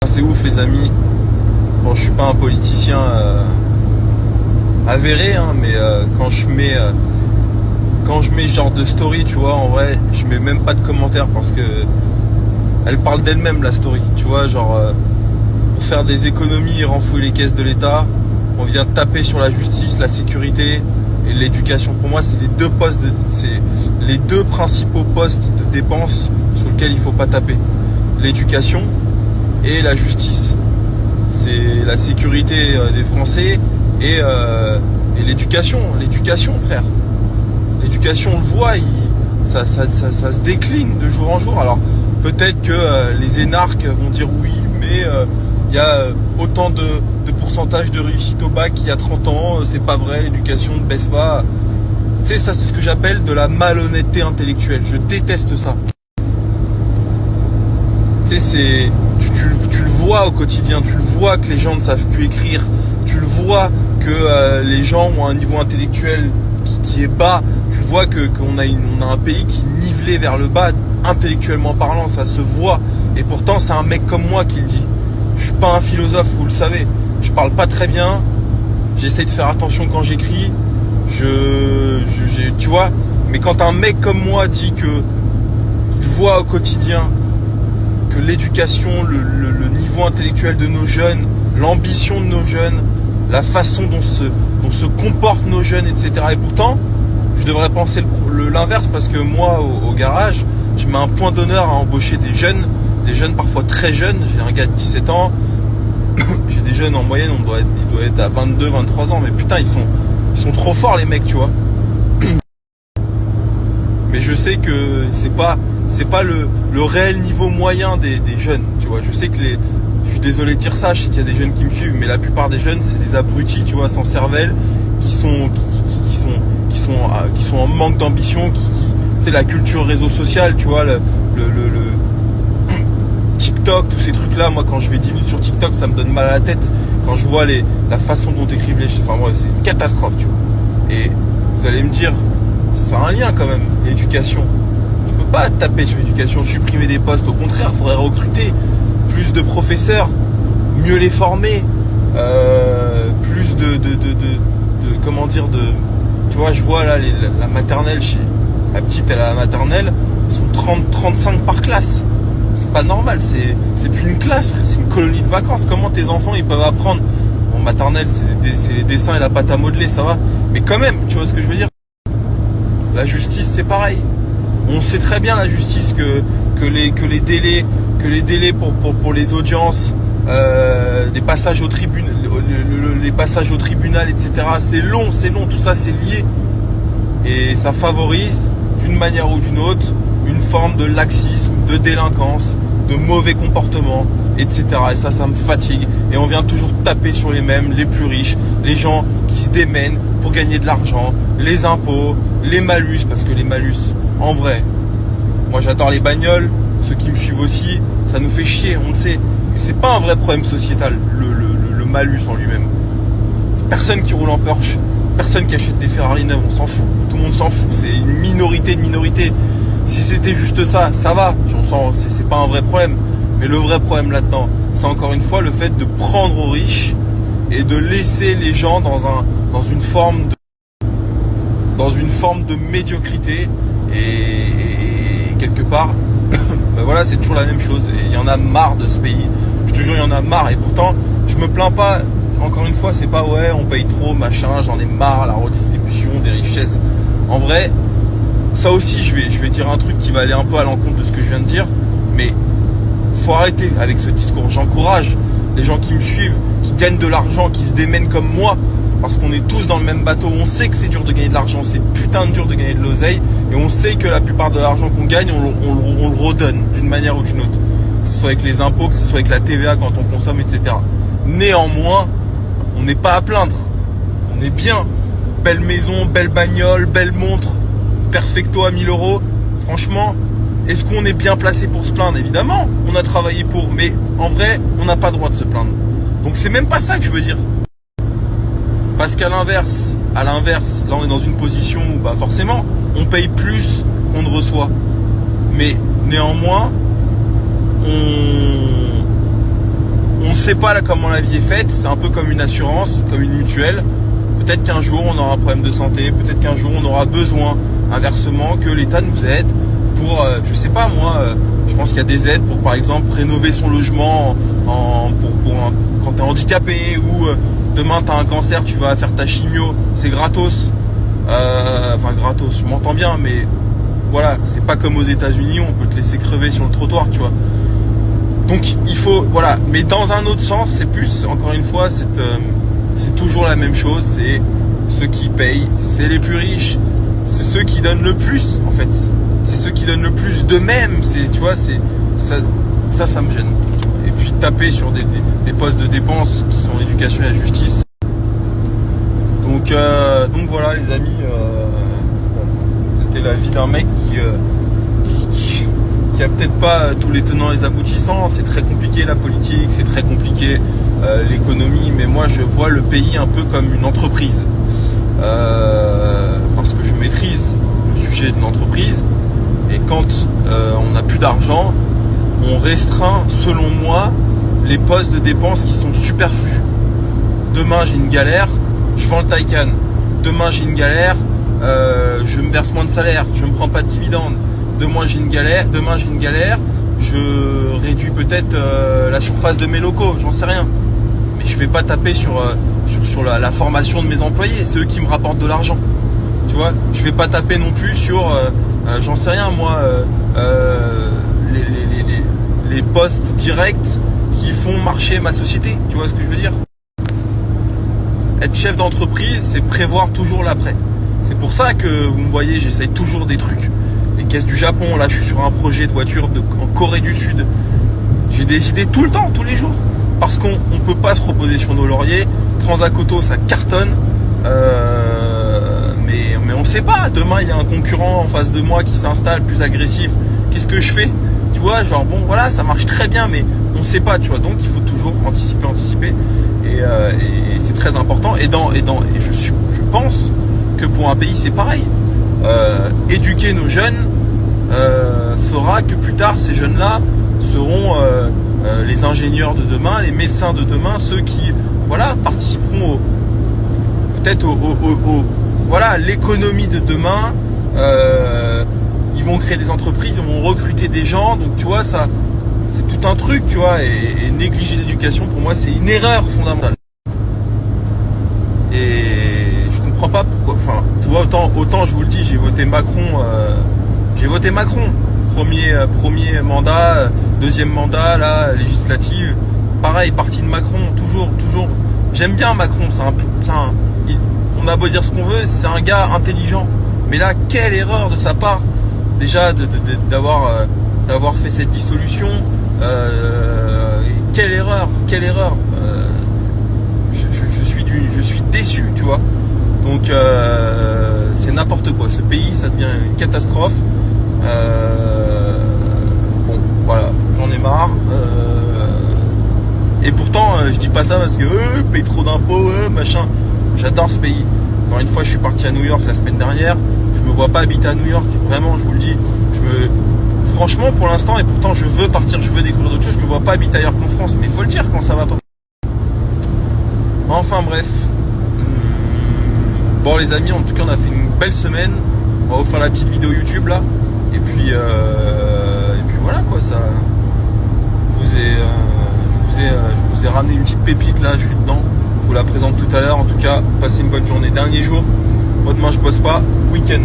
C'est ouf les amis. Bon, je suis pas un politicien avéré, hein, mais quand je mets ce genre de story, tu vois, en vrai, je mets même pas de commentaires parce que elle parle d'elle-même la story, tu vois, genre pour faire des économies et renflouer les caisses de l'État, on vient taper sur la justice, la sécurité et l'éducation. Pour moi, c'est c'est les deux principaux postes de dépenses sur lesquels il faut pas taper. L'éducation et la justice. C'est la sécurité des Français et l'éducation. L'éducation, frère. L'éducation, on le voit, ça se décline de jour en jour. Alors, peut-être que les énarques vont dire oui, mais il y a autant de pourcentage de réussite au bac qu'il y a 30 ans, c'est pas vrai, l'éducation ne baisse pas. Tu sais, ça, c'est ce que j'appelle de la malhonnêteté intellectuelle. Je déteste ça. Tu sais, tu le vois au quotidien, tu le vois que les gens ne savent plus écrire, tu le vois que les gens ont un niveau intellectuel qui est bas, tu vois qu'on a un pays qui est nivelé vers le bas, intellectuellement parlant, ça se voit. Et pourtant, c'est un mec comme moi qui le dit. Je suis pas un philosophe, vous le savez. Je parle pas très bien, j'essaie de faire attention quand j'écris, tu vois. Mais quand un mec comme moi dit que il voit au quotidien que l'éducation, le niveau intellectuel de nos jeunes, l'ambition de nos jeunes, la façon dont se comportent nos jeunes, etc. Et pourtant, je devrais penser l'inverse parce que moi, au garage, je mets un point d'honneur à embaucher des jeunes parfois très jeunes. J'ai un gars de 17 ans, j'ai des jeunes en moyenne, il doit être à 22, 23 ans, mais putain, ils sont trop forts les mecs, tu vois. Mais je sais que c'est pas le réel niveau moyen des jeunes, tu vois. Je sais que je suis désolé de dire ça, je sais qu'il y a des jeunes qui me suivent, mais la plupart des jeunes, c'est des abrutis, tu vois, sans cervelle, qui sont en manque d'ambition, tu sais, la culture réseau social, tu vois, le TikTok, tous ces trucs-là. Moi, quand je vais 10 minutes sur TikTok, ça me donne mal à la tête. Quand je vois la façon dont écrivent les choses, enfin bref, c'est une catastrophe, tu vois. Et vous allez me dire, ça a un lien quand même, l'éducation. Tu peux pas taper sur l'éducation, supprimer des postes. Au contraire, il faudrait recruter plus de professeurs, mieux les former, plus tu vois, je vois là la maternelle, la petite elle a la maternelle, ils sont 30-35 par classe. C'est pas normal, c'est plus une classe, c'est une colonie de vacances. Comment tes enfants ils peuvent apprendre? Bon, maternelle, c'est les dessins et la pâte à modeler, ça va. Mais quand même, tu vois ce que je veux dire? La justice, c'est pareil. On sait très bien la justice que les délais pour les audiences, les passages au tribunal, les passages au tribunal, etc. C'est long, tout ça c'est lié et ça favorise d'une manière ou d'une autre une forme de laxisme, de délinquance, de mauvais comportement, etc. Et ça me fatigue. Et on vient toujours taper sur les mêmes, les plus riches, les gens qui se démènent pour gagner de l'argent, les impôts, les malus, parce que les malus, en vrai, moi j'adore les bagnoles, ceux qui me suivent aussi, ça nous fait chier, on le sait. Mais c'est pas un vrai problème sociétal, le malus en lui-même. Personne qui roule en Porsche, personne qui achète des Ferrari neuves, on s'en fout. Tout le monde s'en fout, c'est une minorité de minorité. Si c'était juste ça, ça va, c'est pas un vrai problème. Mais le vrai problème là-dedans, c'est encore une fois le fait de prendre aux riches et de laisser les gens dans une forme de médiocrité et quelque part, ben voilà, c'est toujours la même chose. Et il y en a marre de ce pays. Je te jure, il y en a marre. Et pourtant, je me plains pas. Encore une fois, c'est pas ouais, on paye trop, machin, j'en ai marre, la redistribution des richesses. En vrai, ça aussi, je vais dire un truc qui va aller un peu à l'encontre de ce que je viens de dire, mais faut arrêter avec ce discours. J'encourage les gens qui me suivent, qui gagnent de l'argent, qui se démènent comme moi, parce qu'on est tous dans le même bateau. On sait que c'est dur de gagner de l'argent, c'est putain de dur de gagner de l'oseille, et on sait que la plupart de l'argent qu'on gagne, on le redonne d'une manière ou d'une autre. Que ce soit avec les impôts, que ce soit avec la TVA quand on consomme, etc. Néanmoins, on n'est pas à plaindre. On est bien. Belle maison, belle bagnole, belle montre, perfecto à 1000 €. Franchement, est-ce qu'on est bien placé pour se plaindre? Évidemment, on a travaillé pour, mais en vrai, on n'a pas le droit de se plaindre. Donc c'est même pas ça que je veux dire. Parce qu'à l'inverse, là on est dans une position où bah forcément, on paye plus qu'on ne reçoit. Mais néanmoins, sait pas là comment la vie est faite. C'est un peu comme une assurance, comme une mutuelle. Peut-être qu'un jour on aura un problème de santé, peut-être qu'un jour on aura besoin inversement que l'État nous aide pour, je sais pas moi, je pense qu'il y a des aides pour par exemple rénover son logement quand t'es handicapé ou demain t'as un cancer, tu vas faire ta chimio, c'est gratos. Enfin gratos, je m'entends bien, mais voilà, c'est pas comme aux États-Unis, on peut te laisser crever sur le trottoir, tu vois. Donc il faut, voilà, mais dans un autre sens, c'est plus, encore une fois, c'est toujours la même chose, c'est ceux qui payent, c'est les plus riches, c'est ceux qui donnent le plus, en fait. C'est ceux qui donnent le plus d'eux-mêmes, tu vois, ça me gêne. Et puis taper sur des postes de dépenses qui sont l'éducation et la justice. Donc voilà les amis, c'était la vie d'un mec qui a peut-être pas tous les tenants et les aboutissants. C'est très compliqué la politique, c'est très compliqué l'économie, mais moi je vois le pays un peu comme une entreprise, parce que je maîtrise le sujet de l'entreprise, et quand on n'a plus d'argent, on restreint selon moi les postes de dépenses qui sont superflus. Demain j'ai une galère, je vends le Taycan. Demain j'ai une galère, je me verse moins de salaire, je me prends pas de dividendes. Demain j'ai une galère, je réduis peut-être la surface de mes locaux, j'en sais rien. Mais je vais pas taper sur la formation de mes employés, c'est eux qui me rapportent de l'argent. Tu vois, je vais pas taper non plus sur, j'en sais rien moi, les postes directs qui font marcher ma société. Tu vois ce que je veux dire? Être chef d'entreprise, c'est prévoir toujours l'après. C'est pour ça que vous me voyez, j'essaye toujours des trucs. Les caisses du Japon, là je suis sur un projet de voiture en Corée du Sud. J'ai des idées tout le temps, tous les jours. Parce qu'on ne peut pas se reposer sur nos lauriers. Transacoto, ça cartonne. Mais on ne sait pas. Demain, il y a un concurrent en face de moi qui s'installe, plus agressif. Qu'est-ce que je fais? Tu vois, genre bon, voilà, ça marche très bien, mais on ne sait pas, tu vois. Donc, il faut toujours anticiper. Et c'est très important. Et je pense que pour un pays, c'est pareil. Éduquer nos jeunes fera que plus tard, ces jeunes-là seront les ingénieurs de demain, les médecins de demain, ceux qui, voilà, participeront peut-être voilà, l'économie de demain. Ils vont créer des entreprises, ils vont recruter des gens. Donc tu vois, ça, c'est tout un truc, tu vois. Et négliger l'éducation, pour moi, c'est une erreur fondamentale. Et je comprends pas pourquoi. Enfin, tu vois, autant je vous le dis, j'ai voté Macron. Premier mandat, deuxième mandat, là, législative. Pareil, parti de Macron, toujours. J'aime bien Macron, on a beau dire ce qu'on veut, c'est un gars intelligent. Mais là, quelle erreur de sa part, déjà, d'avoir fait cette dissolution. Quelle erreur. Je suis déçu, tu vois. Donc, c'est n'importe quoi. Ce pays, ça devient une catastrophe. Bon, voilà, j'en ai marre. Et pourtant, je dis pas ça parce que paye trop d'impôts, machin. J'adore ce pays. Encore une fois, je suis parti à New York la semaine dernière. Je me vois pas habiter à New York, vraiment, je vous le dis. Franchement, pour l'instant, et pourtant, je veux partir, je veux découvrir d'autres choses. Je me vois pas habiter ailleurs qu'en France, mais il faut le dire quand ça va pas. Enfin bref. Bon les amis, en tout cas, on a fait une belle semaine. On va vous faire la petite vidéo YouTube là. Et puis voilà quoi, ça. Je vous ai ramené une petite pépite là, je suis dedans. Je vous la présente tout à l'heure. En tout cas, passez une bonne journée. Dernier jour. Moi demain je bosse pas. Week-end.